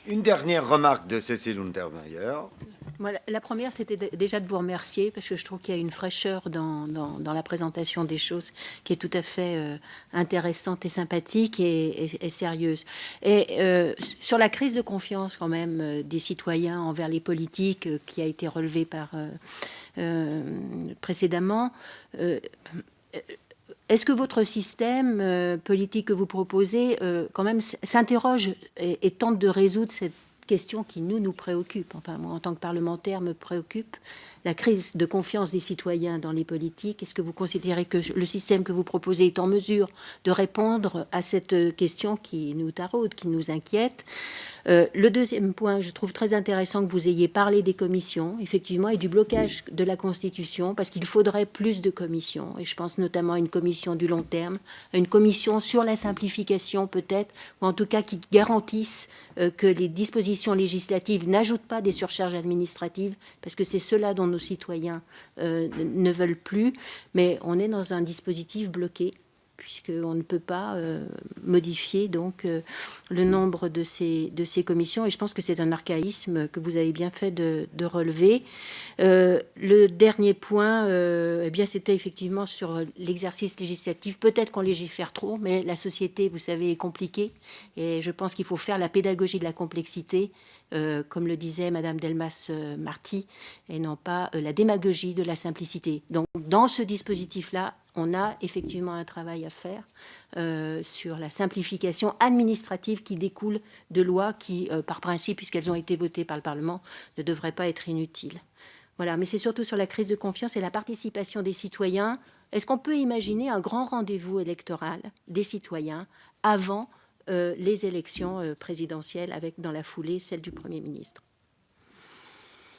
Une dernière remarque de Cécile Untermaier. Moi, la première, c'était déjà de vous remercier, parce que je trouve qu'il y a une fraîcheur dans la présentation des choses qui est tout à fait intéressante et sympathique et sérieuse. Et sur la crise de confiance, quand même, des citoyens envers les politiques, qui a été relevée par précédemment, est-ce que votre système politique que vous proposez, quand même, s'interroge et tente de résoudre cette question qui nous préoccupe? Enfin, moi, en tant que parlementaire, me préoccupe la crise de confiance des citoyens dans les politiques. Est-ce que vous considérez que le système que vous proposez est en mesure de répondre à cette question qui nous taraude, qui nous inquiète? Le deuxième point, je trouve très intéressant que vous ayez parlé des commissions, effectivement, et du blocage de la Constitution, parce qu'il faudrait plus de commissions. Et je pense notamment à une commission du long terme, à une commission sur la simplification peut-être, ou en tout cas qui garantisse que les dispositions législatives n'ajoutent pas des surcharges administratives, parce que c'est cela dont nos citoyens ne veulent plus. Mais on est dans un dispositif bloqué, puisqu'on ne peut pas modifier donc le nombre de ces commissions. Et je pense que c'est un archaïsme que vous avez bien fait de relever. Le dernier point, eh bien, c'était effectivement sur l'exercice législatif. Peut-être qu'on légifère trop, mais la société, vous savez, est compliquée. Et je pense qu'il faut faire la pédagogie de la complexité, comme le disait Madame Delmas-Marty, et non pas la démagogie de la simplicité. Donc, dans ce dispositif-là, on a effectivement un travail à faire sur la simplification administrative qui découle de lois qui, par principe, puisqu'elles ont été votées par le Parlement, ne devraient pas être inutiles. Voilà, mais c'est surtout sur la crise de confiance et la participation des citoyens. Est-ce qu'on peut imaginer un grand rendez-vous électoral des citoyens avant les élections présidentielles, avec dans la foulée celle du Premier ministre?